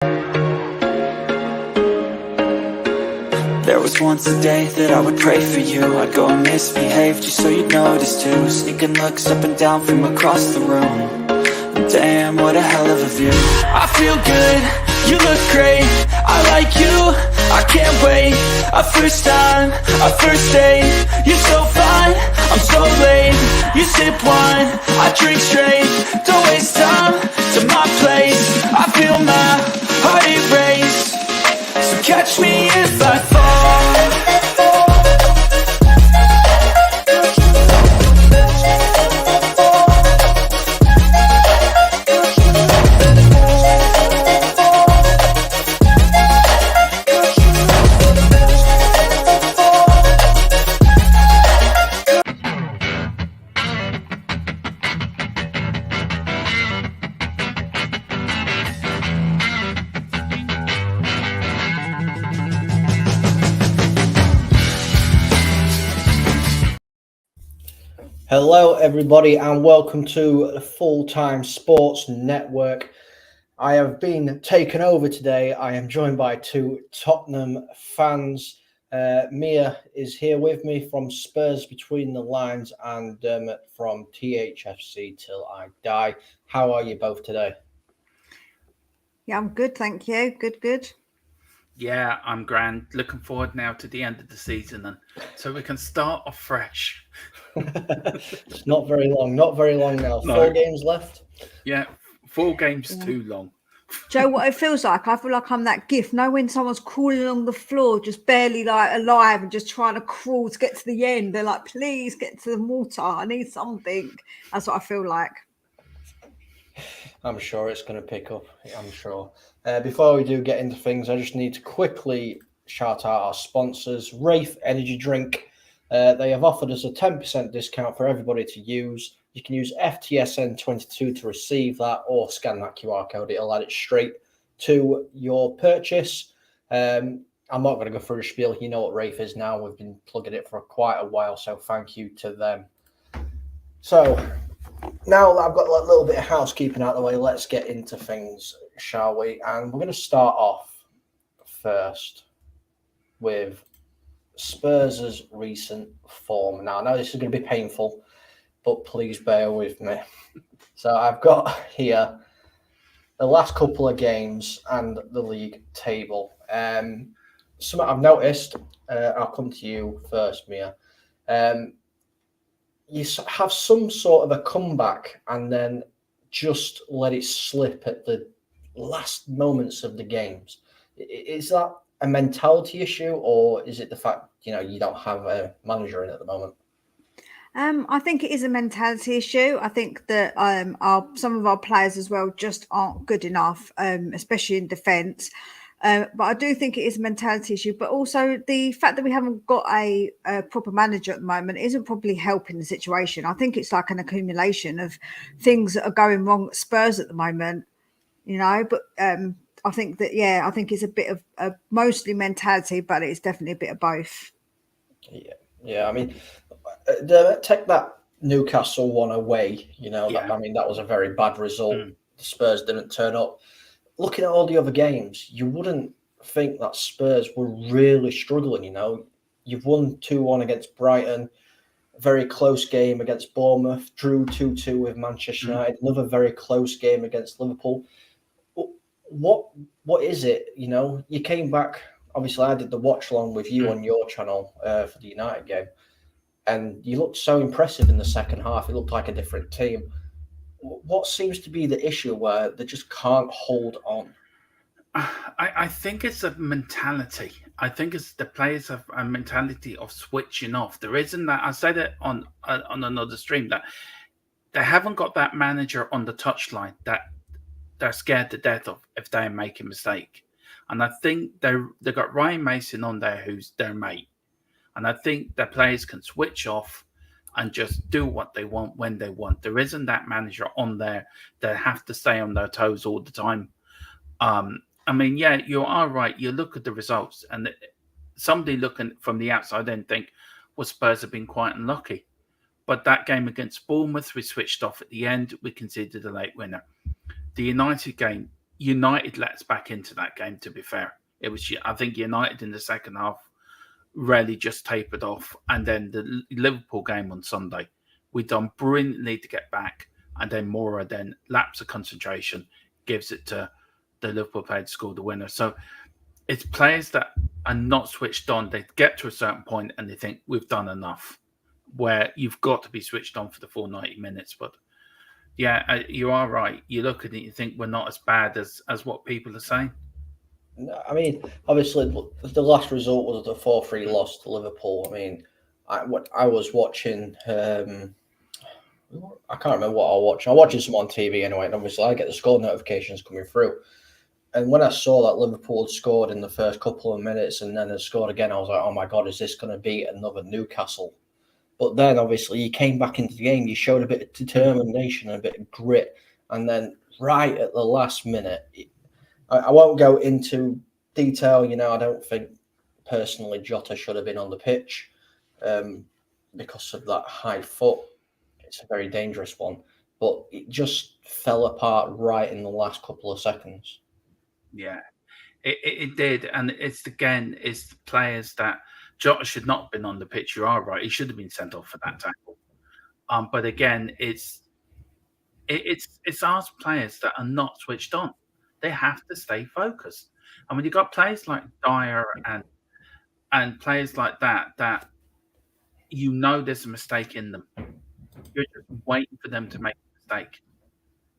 There was once a day that I would pray for you. I'd go and misbehave just so you'd notice too. Sneaking looks up and down from across the room. Damn, what a hell of a view. I feel good, you look great, I like you, I can't wait. A first time, a first date, you're so fine, I'm so late. You sip wine, I drink straight, don't waste time to my place. I feel my heart erase, so catch me if I fall. Hello, everybody, and welcome to the Full-Time Sports Network. I have been taken over today. I am joined by two Tottenham fans. Mia is here with me from Spurs Between the Lines and Dermot from THFC Till I Die. How are you both today? Yeah, I'm good, thank you. Good. Yeah, I'm grand. Looking forward now to the end of the season, and so we can start off fresh. It's not very long now. No. 4 games left. Yeah, 4 games too long. Joe, what it feels like, I feel like I'm that gif. Know when someone's crawling along the floor, just barely like alive and just trying to crawl to get to the end. They're like, please get to the water. I need something. That's what I feel like. I'm sure it's going to pick up. I'm sure. Before we do get into things, I just need to quickly shout out our sponsors, Wraith Energy Drink. They have offered us a 10% discount for everybody to use. You can use FTSN22 to receive that or scan that QR code. It'll add it straight to your purchase. I'm not going to go through the spiel. You know what Wraith is now. We've been plugging it for quite a while, so thank you to them. So now that I've got a little bit of housekeeping out of the way, let's get into things, shall we? And we're going to start off first with Spurs' recent form. Now, I know this is going to be painful, but please bear with me. So I've got here the last couple of games and the league table. Something I've noticed, I'll come to you first, Mia. You have some sort of a comeback and then just let it slip at the last moments of the games. Is that a mentality issue, or is it the fact, you don't have a manager in at the moment? I think it is a mentality issue. I think that some of our players as well just aren't good enough, especially in defence. But I do think it is a mentality issue. But also the fact that we haven't got a proper manager at the moment isn't probably helping the situation. I think it's like an accumulation of things that are going wrong at Spurs at the moment, But I think that, I think it's a bit of mostly mentality, but it's definitely a bit of both. Yeah. I mean, take that Newcastle one away. That was a very bad result. The Spurs didn't turn up. Looking at all the other games, you wouldn't think that Spurs were really struggling. You've won 2-1 against Brighton, a very close game against Bournemouth, drew 2-2 with Manchester United, another very close game against Liverpool. What is it? You came back. Obviously, I did the watch along with you on your channel for the United game, and you looked so impressive in the second half. It looked like a different team. What seems to be the issue where they just can't hold on? I think it's a mentality. I think it's the players have a mentality of switching off. There isn't that. I said it on another stream that they haven't got that manager on the touchline that they're scared to death of if they make a mistake. And I think they've got Ryan Mason on there who's their mate. And I think the players can switch off and just do what they want when they want. There isn't that manager on there that have to stay on their toes all the time. You are right. You look at the results, and somebody looking from the outside in think, well, Spurs have been quite unlucky. But that game against Bournemouth, we switched off at the end. We conceded a late winner. The United game, United let us back into that game, to be fair. I think United in the second half really just tapered off. And then the Liverpool game on Sunday, we done brilliantly to get back. And then Mora then laps of concentration, gives it to the Liverpool player to score the winner. So it's players that are not switched on. They get to a certain point and they think, we've done enough, where you've got to be switched on for the full 90 minutes. But yeah, you are right. You look at it, you think we're not as bad as what people are saying. I mean, obviously, the last result was the 4-3 loss to Liverpool. I mean, I was watching. I can't remember what I was watching. I was watching some on TV anyway, and obviously, I get the score notifications coming through. And when I saw that Liverpool had scored in the first couple of minutes and then had scored again, I was like, "Oh my God, is this going to be another Newcastle?" But then, obviously, you came back into the game. You showed a bit of determination and a bit of grit, and then right at the last minute. I won't go into detail. I don't think personally Jota should have been on the pitch because of that high foot. It's a very dangerous one, but it just fell apart right in the last couple of seconds. Yeah, it did. And it's the players that Jota should not have been on the pitch. You are right. He should have been sent off for that tackle. But again, it's our players that are not switched on. They have to stay focused. And when you've got players like Dyer and players like that there's a mistake in them. You're just waiting for them to make a mistake.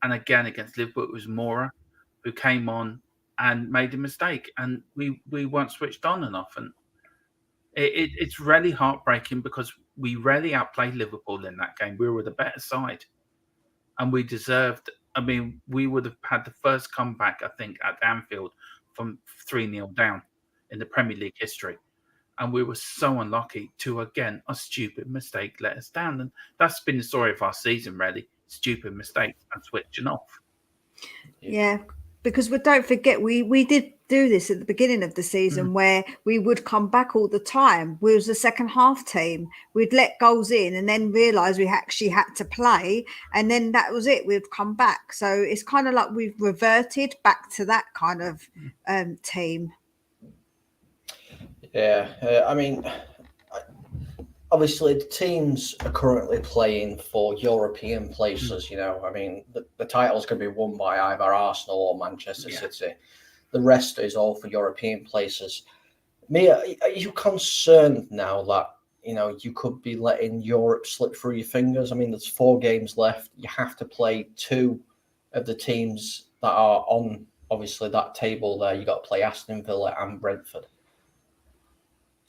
And again, against Liverpool, it was Mora who came on and made a mistake, and we weren't switched on enough. And it's really heartbreaking because we really outplayed Liverpool in that game. We were the better side. And we deserved. I mean, we would have had the first comeback, I think, at Anfield from 3-0 down in the Premier League history. And we were so unlucky to, again, a stupid mistake let us down. And that's been the story of our season, really. Stupid mistakes and switching off. Yeah, because don't forget, we did do this at the beginning of the season where we would come back all the time. We was a second half team. We'd let goals in and then realise we actually had to play, and then that was it. We'd come back. So it's kind of like we've reverted back to that kind of team. Yeah, I mean, obviously the teams are currently playing for European places. I mean, the title's going to be won by either Arsenal or Manchester City. The rest is all for European places. Mia, are you concerned now that you could be letting Europe slip through your fingers? I mean, there's 4 games left. You have to play 2 of the teams that are on obviously that table there. You got to play Aston Villa and Brentford.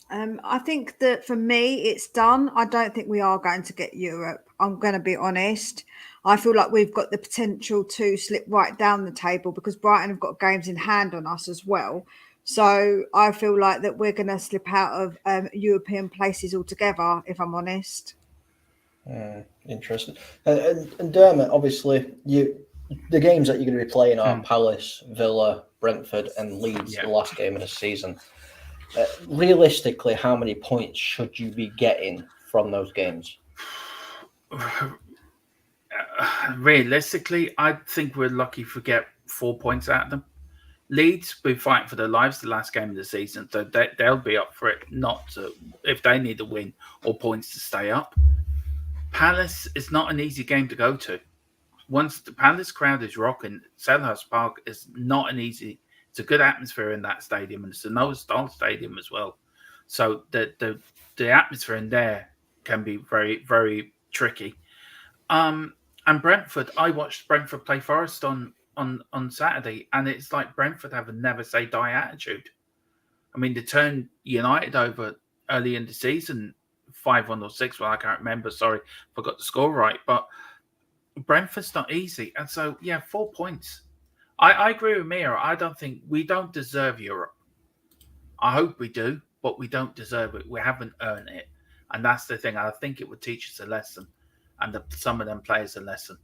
I think that for me, it's done. I don't think we are going to get Europe. I'm going to be honest. I feel like we've got the potential to slip right down the table because Brighton have got games in hand on us as well. So I feel like that we're going to slip out of European places altogether, if I'm honest. Interesting. And Dermot, obviously, the games that you're going to be playing are Palace, Villa, Brentford, and Leeds. The last game of the season. Realistically, how many points should you be getting from those games? Realistically, I think we're lucky if we get 4 points out of them. Leeds will be fighting for their lives the last game of the season, so they'll be up for it, if they need a win or points to stay up. Palace is not an easy game to go to. Once the Palace crowd is rocking, Selhurst Park is not an easy. It's a good atmosphere in that stadium, and it's a no-style stadium as well. So the atmosphere in there can be very, very tricky. And Brentford, I watched Brentford play Forest on Saturday, and it's like Brentford have a never-say-die attitude. I mean, they turned United over early in the season, 5-1 or 6-1, I can't remember. Sorry, forgot the score right. But Brentford's not easy. And so, 4 points. I agree with Mia. I don't think we don't deserve Europe. I hope we do, but we don't deserve it. We haven't earned it. And that's the thing. I think it would teach us a lesson and some of them players a lesson.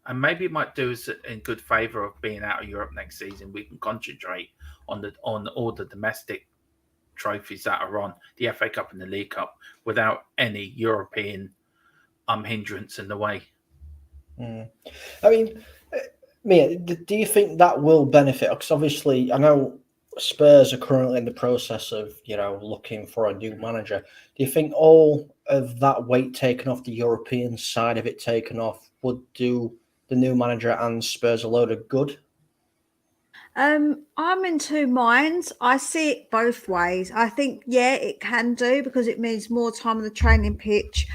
And maybe it might do us in good favour of being out of Europe next season. We can concentrate on all the domestic trophies that are on, the FA Cup and the League Cup, without any European hindrance in the way. I mean, Mia, do you think that will benefit? Because obviously, I know Spurs are currently in the process of, looking for a new manager. Do you think all of that weight taken off the European side of it taken off would do the new manager and Spurs a load of good? I'm in two minds. I see it both ways. I think, yeah, it can do because it means more time on the training pitch,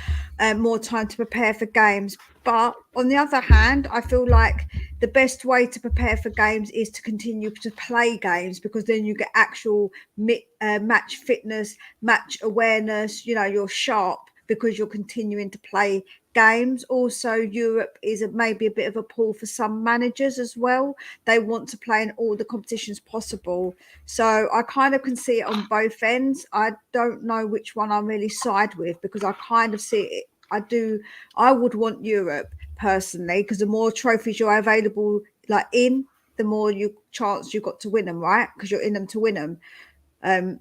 more time to prepare for games. But on the other hand, I feel like the best way to prepare for games is to continue to play games because then you get actual match fitness, match awareness. You're sharp because you're continuing to play games. Also, Europe is maybe a bit of a pull for some managers as well. They want to play in all the competitions possible. So I kind of can see it on both ends. I don't know which one I really side with because I kind of see it. I would want Europe personally because the more trophies you're available the more chance you got to win them, right? Because you're in them to win them.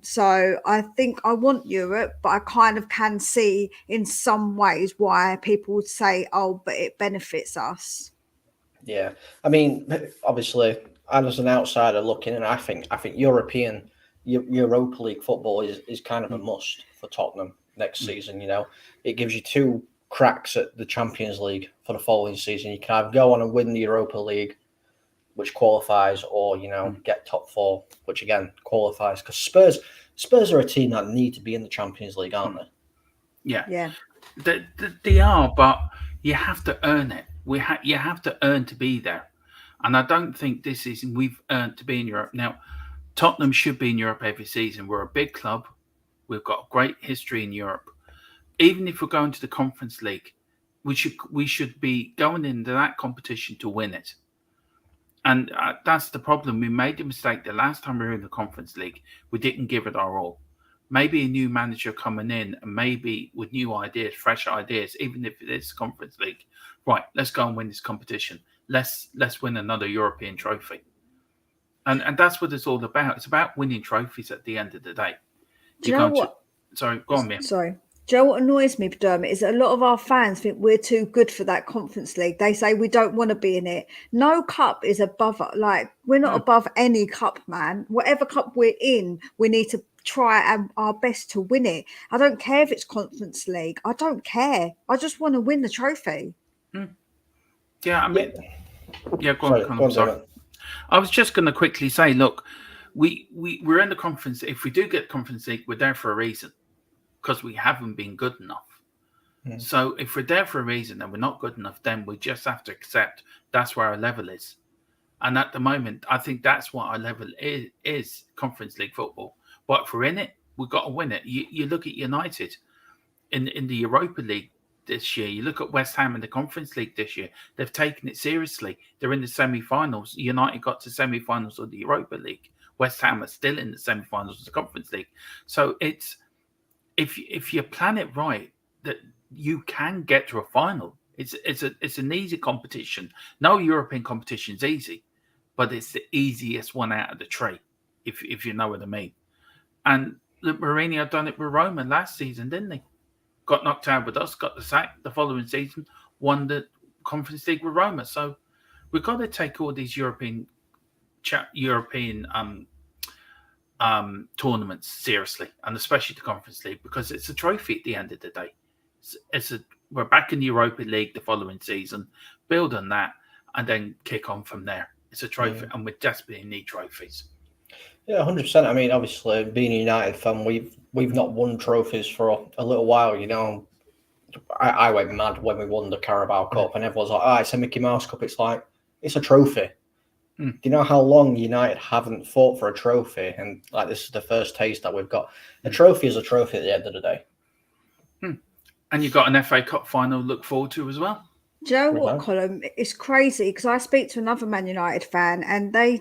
So I think I want Europe, but I kind of can see in some ways why people would say, "Oh, but it benefits us." Yeah, I mean, obviously, as an outsider looking in, I think Europa League football is kind of a must for Tottenham next season. It gives you two cracks at the Champions League for the following season. You can either go on and win the Europa League, which qualifies, or get top four, which again qualifies. Because Spurs are a team that need to be in the Champions League, aren't they? Yeah. They are, but you have to earn it. You have to earn to be there, and I don't think this season we've earned to be in Europe. Now, Tottenham should be in Europe every season. We're a big club. We've got a great history in Europe. Even if we're going to the Conference League, we should be going into that competition to win it. And that's the problem. We made the mistake the last time we were in the Conference League. We didn't give it our all. Maybe a new manager coming in, and maybe with new ideas, fresh ideas, even if it is Conference League. Right, let's go and win this competition. Let's win another European trophy. And that's what it's all about. It's about winning trophies at the end of the day. Do You're you know going to what? sorry, go on, Mia. Sorry. Do you know what annoys me, Dermot, is that a lot of our fans think we're too good for that Conference League. They say we don't want to be in it. No cup is above, like, we're not No. above any cup, man. Whatever cup we're in, we need to try our best to win it. I don't care if it's Conference League. I don't care. I just want to win the trophy. Yeah, I mean, yeah, go on, Sorry, Colin, go I'm on, sorry. Dermot. I was just going to quickly say, look, we're in the conference. If we do get Conference League, we're there for a reason because we haven't been good enough. So if we're there for a reason and we're not good enough, then we just have to accept that's where our level is. And at the moment, I think that's what our level is Conference League football. But if we're in it, we've got to win it. You look at United in the Europa League this year. You look at West Ham in the Conference League this year. They've taken it seriously. They're in the semi-finals. United got to semi-finals of the Europa League. West Ham are still in the semi-finals of the Conference League. So it's if you plan it right, that you can get to a final. It's an easy competition. No European competition is easy, but it's the easiest one out of the tray, if you know what I mean. And look, Mourinho done it with Roma last season, didn't he? Got knocked out with us, got the sack the following season, won the Conference League with Roma. So we've got to take all these European tournaments seriously, and especially the Conference League, because it's a trophy at the end of the day. We're back in the Europa League the following season, build on that, and then kick on from there. It's a trophy, and we desperately need trophies. Yeah, 100%. I mean, obviously, being a United fan, we've not won trophies for a little while. I went mad when we won the Carabao Cup, and everyone's like, it's a Mickey Mouse Cup. It's like, it's a trophy. Do you know how long United haven't fought for a trophy? And like, this is the first taste that we've got. A trophy is a trophy at the end of the day. And you've got an FA Cup final to look forward to as well. Do you know what, Colin? It's crazy because I speak to another Man United fan and they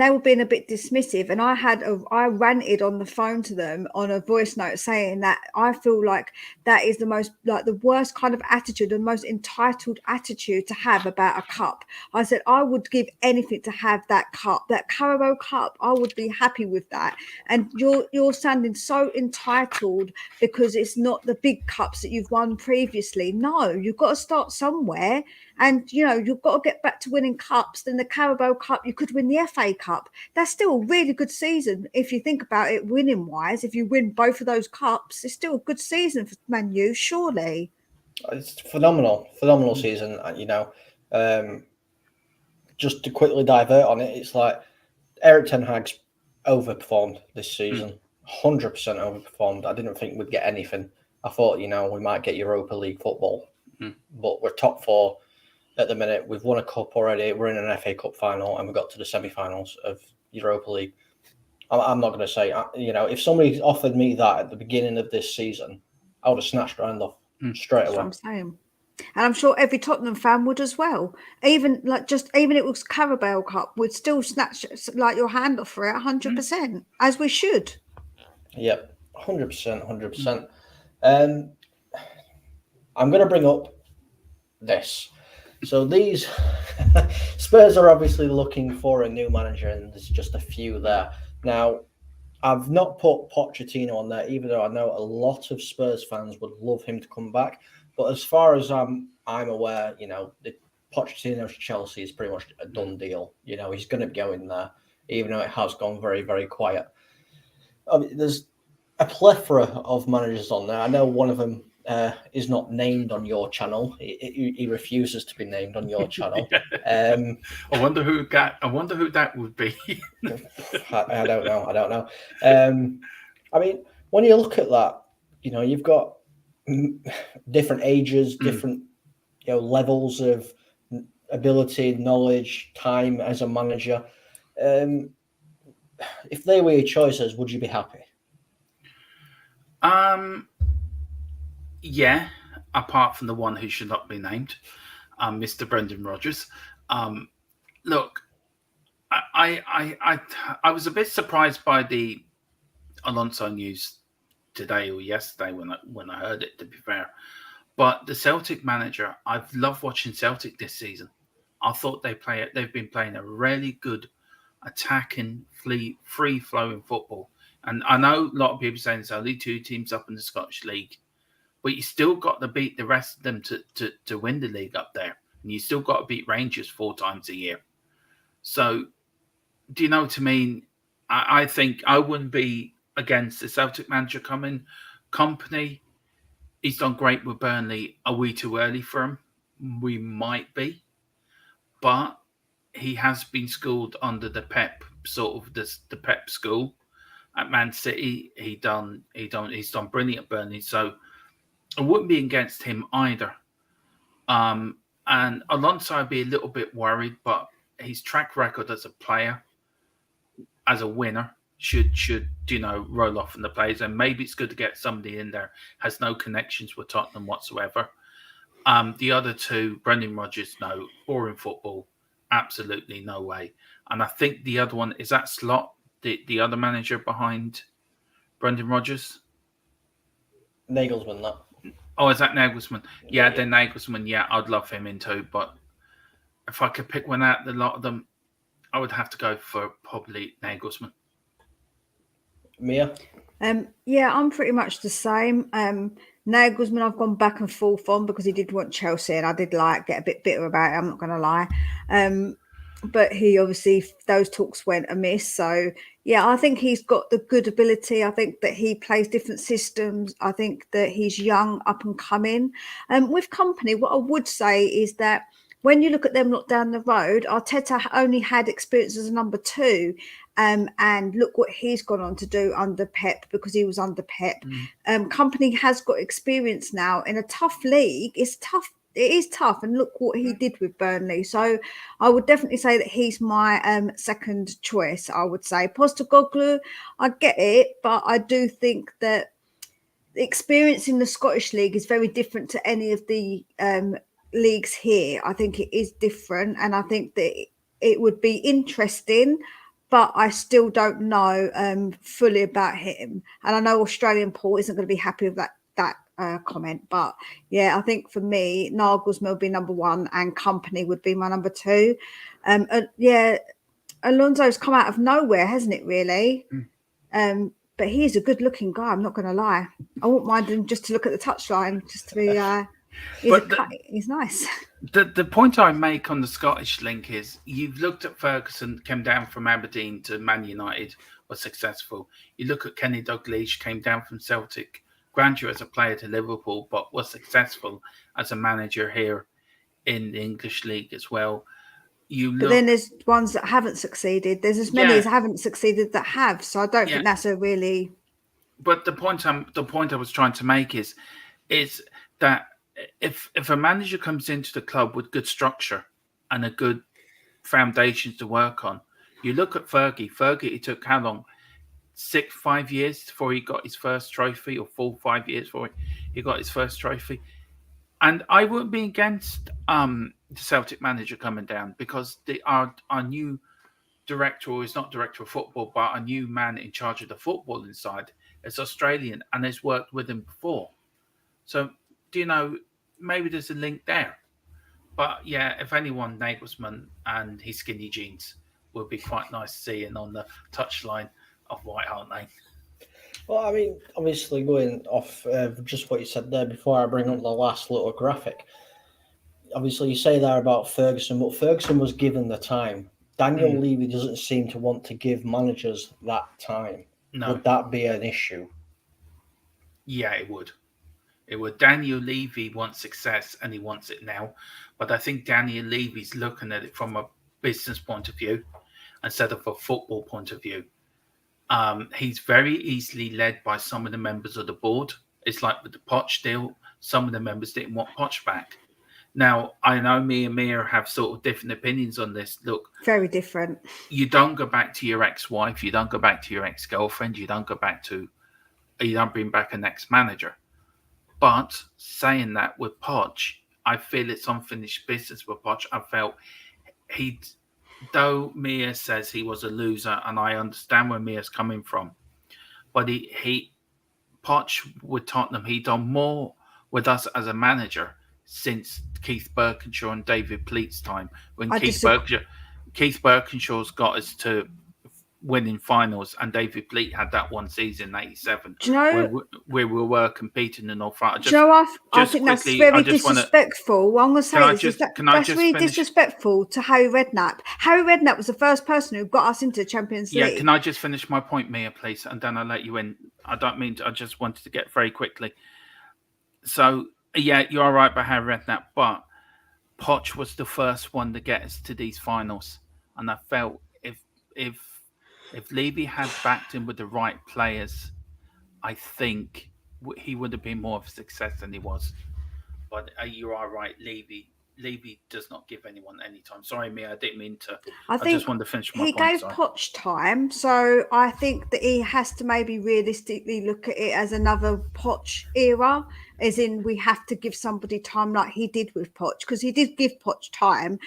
were being a bit dismissive. And I ranted on the phone to them on a voice note saying that I feel like that is the worst kind of attitude, the most entitled attitude to have about a cup. I said, I would give anything to have that cup, that Carabao Cup. I would be happy with that. And you're sounding so entitled because it's not the big cups that you've won previously. No, you've got to start somewhere. somewhere. And, you know, you've got to get back to winning cups. Then the Carabao Cup, you could win the FA Cup. That's still a really good season. If you think about it, winning wise, if you win both of those cups, it's still a good season for Man U, surely. It's phenomenal season, you know. Just to quickly divert on it, it's like Eric Ten Hag's overperformed this season. 100% overperformed. I didn't think we'd get anything. I thought, you know, we might get Europa League football, but we're top 4 at the minute. We've won a cup already. We're in an FA Cup final, and we got to the semi-finals of Europa League. I'm not going to say, you know, if somebody offered me that at the beginning of this season, I would have snatched her hand off straight away. That's what I'm saying. And I'm sure every Tottenham fan would as well. Even it was Carabao Cup, would still snatch like your hand off for it 100%, as we should. Yep, 100%. I'm going to bring up this. So these Spurs are obviously looking for a new manager, and there's just a few there. Now, I've not put Pochettino on there, even though I know a lot of Spurs fans would love him to come back. But as far as I'm aware, you know, the Pochettino's Chelsea is pretty much a done deal. You know, he's going to go in there, even though it has gone very, very quiet. I mean, there's a plethora of managers on there. I know one of them is not named on your channel. He refuses to be named on your channel. I wonder who that would be. I don't know. I mean, when you look at that, you know, you've got different ages, different levels of ability, knowledge, time as a manager. If they were your choices, would you be happy? Yeah, apart from the one who should not be named, Mr. Brendan Rodgers. Look, I was a bit surprised by the Alonso news today or yesterday when I heard it, to be fair. But the Celtic manager, I've loved watching Celtic this season. I thought they've been playing a really good attacking, free-flowing football. And I know a lot of people saying there's only 2 teams up in the Scottish League, but you still got to beat the rest of them to win the league up there. And you still got to beat Rangers 4 times a year. So, do you know what I mean? I think I wouldn't be against the Celtic manager coming. Company, he's done great with Burnley. Are we too early for him? We might be. But he has been schooled under the Pep, sort of the Pep school at Man City. He's done brilliant at Burnley. So I wouldn't be against him either. And Alonso, I'd be a little bit worried, but his track record as a player, as a winner, should roll off in the players. And maybe it's good to get somebody in there has no connections with Tottenham whatsoever. The other 2, Brendan Rodgers, no. Boring football, absolutely no way. And I think the other one is that Slot, the other manager behind Brendan Rodgers. Nagelsmann, that. Oh, is that Nagelsmann? Yeah, then Nagelsmann. Yeah, I'd love him in too. But if I could pick one out of the lot of them, I would have to go for probably Nagelsmann. Mia? Yeah, I'm pretty much the same. Nagelsmann, I've gone back and forth on because he did want Chelsea, and I did get a bit bitter about it. I'm not going to lie. But he obviously, those talks went amiss. So yeah, I think he's got the good ability. I think that he plays different systems. I think that he's young, up and coming. With Company, what I would say is that when you look at them, look down the road, Arteta only had experience as a number 2. And look what he's gone on to do under Pep, because he was under Pep. Company has got experience now in a tough league. It's tough. It is tough. And look what he did with Burnley. So I would definitely say that he's my second choice, I would say. Postecoglou, I get it, but I do think that the experience in the Scottish League is very different to any of the leagues here. I think it is different. And I think that it would be interesting, but I still don't know fully about him. And I know Australian Paul isn't going to be happy with that comment. But yeah, I think for me, Nagelsmann would be number 1 and Company would be my number 2. Yeah, Alonso's come out of nowhere, hasn't it, really? But he's a good-looking guy, I'm not going to lie. I wouldn't mind him just to look at the touchline, just to be... he's nice. The point I make on the Scottish link is you've looked at Ferguson, came down from Aberdeen to Man United, was successful. You look at Kenny Dalglish, came down from Celtic, grandeur as a player to Liverpool, but was successful as a manager here in the English league as well. But then there's ones that haven't succeeded. There's as many as haven't succeeded that have. So I don't think that's a really. But the point I was trying to make is that if a manager comes into the club with good structure and a good foundations to work on, you look at Fergie. Fergie, it took how long? 5 years before he got his first trophy, or 5 years before he got his first trophy. And I wouldn't be against the Celtic manager coming down, because our new director, or is not director of football, but a new man in charge of the football inside, is Australian and has worked with him before. So, maybe there's a link there. But yeah, if anyone, Nagelsmann and his skinny jeans would be quite nice seeing on the touchline of White Hart Lane. Well, I mean, obviously going off just what you said there before I bring up the last little graphic. Obviously, you say there about Ferguson, but Ferguson was given the time. Daniel Levy doesn't seem to want to give managers that time. No. Would that be an issue? Yeah, it would. It would. Daniel Levy wants success and he wants it now. But I think Daniel Levy's looking at it from a business point of view instead of a football point of view. He's very easily led by some of the members of the board. It's like with the Poch deal, some of the members didn't want Poch back. Now, I know me and Mia have sort of different opinions on this. Look, very different. You don't go back to your ex-wife. You don't go back to your ex-girlfriend. You don't bring back an ex-manager. But saying that with Poch, I feel it's unfinished business with Poch. I felt though Mia says he was a loser, and I understand where Mia's coming from, but Poch with Tottenham, he done more with us as a manager since Keith Birkinshaw's and David Pleat's time. When Keith Birkinshaw's got us to winning finals, and David Pleat had that one season in '87. Do you know where we were competing in all front? I think that's very disrespectful. What I'm going to say is that's really disrespectful to Harry Redknapp. Harry Redknapp was the first person who got us into the Champions League. Yeah, can I just finish my point, Mia, please, and then I'll let you in. I don't mean to, I just wanted to get very quickly. So yeah, you're right about Harry Redknapp, but Poch was the first one to get us to these finals, and I felt if Levy had backed him with the right players, I think he would have been more of a success than he was. But you are right, Levy does not give anyone any time. Sorry, Mia, I didn't mean to. I just wanted to finish my point. He gave Poch time, so I think that he has to maybe realistically look at it as another Poch era, as in we have to give somebody time like he did with Poch, because he did give Poch time.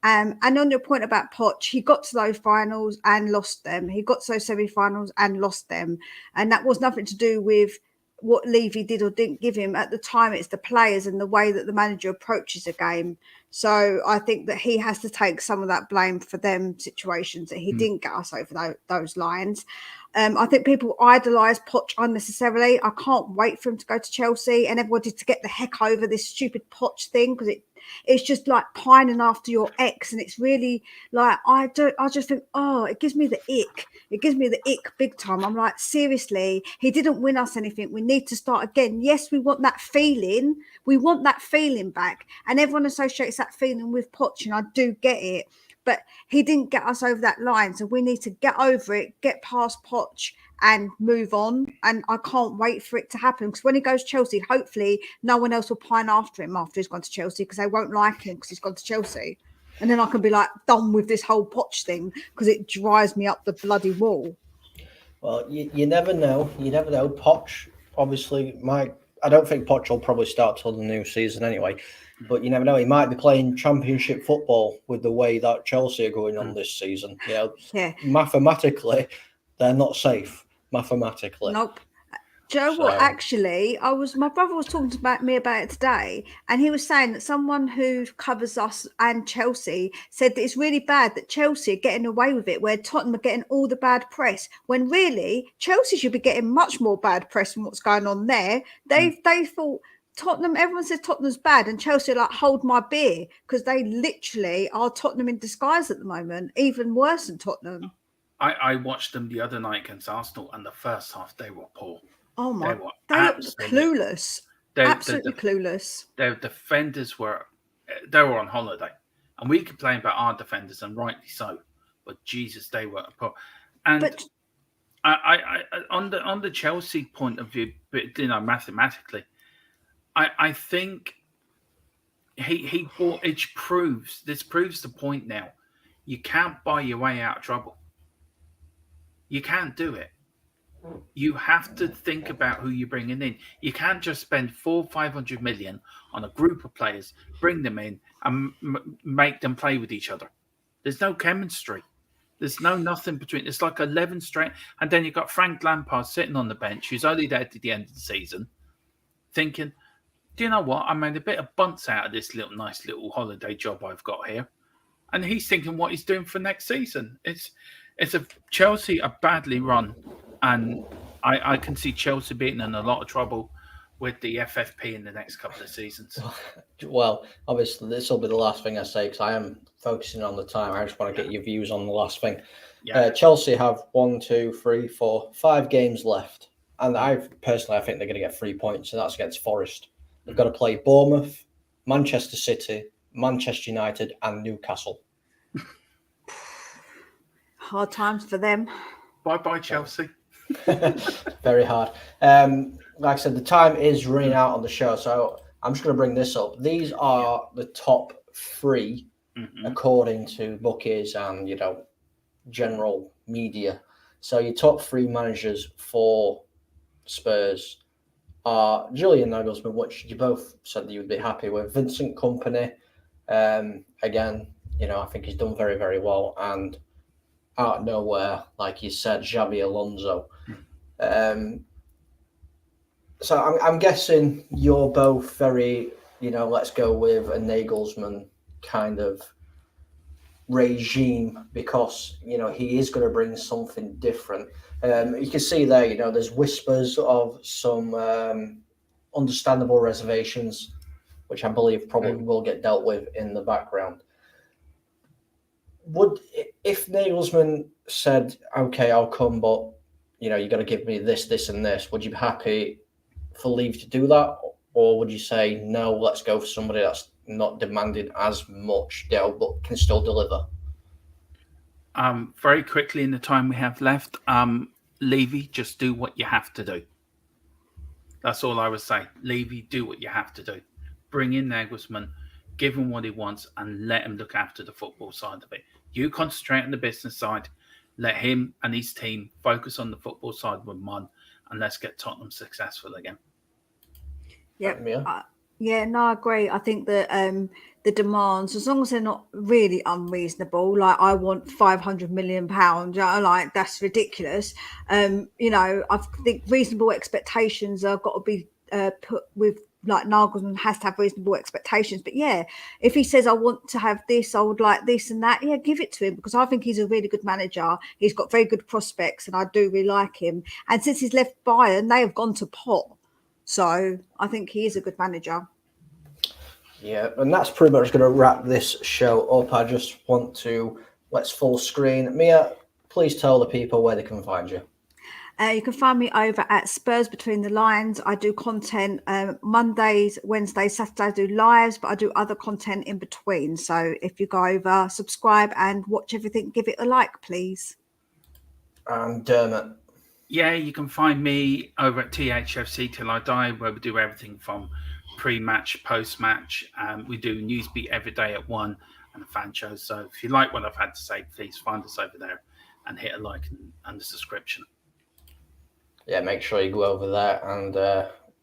And on your point about Poch, he got to those finals and lost them. He got to those semi-finals and lost them. And that was nothing to do with what Levy did or didn't give him. At the time, it's the players and the way that the manager approaches a game. So I think that he has to take some of that blame for them situations that he didn't get us over those lines. I think people idolise Poch unnecessarily. I can't wait for him to go to Chelsea and everybody to get the heck over this stupid Poch thing, because it's just like pining after your ex, and it's really like I just think, it gives me the ick. It gives me the ick big time. I'm like, seriously, he didn't win us anything. We need to start again. Yes, we want that feeling. We want that feeling back, and everyone associates that feeling with Poch, and I do get it. But he didn't get us over that line, so we need to get over it, get past Poch and move on. And I can't wait for it to happen, because when he goes to Chelsea, hopefully no one else will pine after him after he's gone to Chelsea, because they won't like him because he's gone to Chelsea. And then I can be like done with this whole Poch thing, because it drives me up the bloody wall. Well, you never know. You never know. Poch, obviously, I don't think Poch will probably start till the new season anyway. But you never know. He might be playing Championship football with the way that Chelsea are going on this season. Mathematically, they're not safe. Mathematically. Nope. Do you know what? Actually, my brother was talking to me about it today, and he was saying that someone who covers us and Chelsea said that it's really bad that Chelsea are getting away with it, where Tottenham are getting all the bad press, when really Chelsea should be getting much more bad press from what's going on there. They thought Tottenham, everyone says Tottenham's bad, and Chelsea are like, hold my beer, because they literally are Tottenham in disguise at the moment, even worse than Tottenham. I watched them the other night against Arsenal, and the first half they were poor. Oh They my, were they look clueless. Absolutely clueless. Their defenders were on holiday, and we complain about our defenders, and rightly so. But Jesus, they were poor. And But I on the Chelsea point of view, but mathematically, I think he bought. This proves the point now. You can't buy your way out of trouble. You can't do it. You have to think about who you're bringing in. You can't just spend 500 million on a group of players, bring them in, and make them play with each other. There's no chemistry. There's nothing between. It's like 11 straight, and then you've got Frank Lampard sitting on the bench, who's only there to the end of the season, thinking, "Do you know what? I made a bit of bunts out of this nice little holiday job I've got here," and he's thinking what he's doing for next season. It's a Chelsea are badly run, and I can see Chelsea being in a lot of trouble with the FFP in the next couple of seasons. Well, obviously, this will be the last thing I say because I am focusing on the time. I just want to get your views on the last thing. Yeah. Chelsea have 5 games left. And I think they're going to get 3 points, and that's against Forest. They've got to play Bournemouth, Manchester City, Manchester United, and Newcastle. hard times for them. Bye, Chelsea. Very hard. Like I said, the time is running out on the show, so I'm just going to bring this up. These are the top 3 according to bookies and general media. So your top 3 managers for Spurs are Julian Nagelsmann, which you both said that you would be happy with. Vincent Kompany, again, I think he's done very, very well. And out of nowhere, like you said, Xabi Alonso. So I'm guessing you're both very, let's go with a Nagelsmann kind of regime because, he is going to bring something different. You can see there, there's whispers of some understandable reservations, which I believe probably will get dealt with in the background. If Nagelsmann said, okay, I'll come, but, you got to give me this, this, and this, would you be happy for Leave to do that? Or would you say, no, let's go for somebody that's not demanding as much, but can still deliver? Very quickly in the time we have left, Levy, just do what you have to do. That's all I would say. Levy, do what you have to do. Bring in Nagelsmann, give him what he wants, and let him look after the football side of it. You concentrate on the business side. Let him and his team focus on the football side with Mon, and let's get Tottenham successful again. I agree. I think that the demands, as long as they're not really unreasonable, like I want £500 million, like that's ridiculous. I think reasonable expectations have got to be put with. Like Nagelsmann has to have reasonable expectations, but if he says I want to have this, I would like this and that, give it to him because I think he's a really good manager. He's got very good prospects, and I do really like him. And since he's left Bayern, they have gone to pot. So I think he is a good manager. Yeah, and that's pretty much going to wrap this show up. I just want to let's full screen. Mia, please tell the people where they can find you. You can find me over at Spurs Between the Lines. I do content Mondays, Wednesdays, Saturdays, I do lives, but I do other content in between. So if you go over, subscribe and watch everything, give it a like, please. And Dermot. Yeah, you can find me over at THFC Till I Die, where we do everything from pre-match, post-match. We do Newsbeat every day at 1 and a fan show. So if you like what I've had to say, please find us over there and hit a like and the subscription. Yeah, make sure you go over there and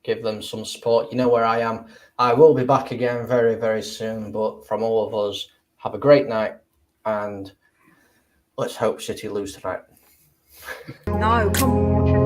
give them some support. You know where I am. I will be back again very, very soon. But from all of us, have a great night. And let's hope City lose tonight. No, come on.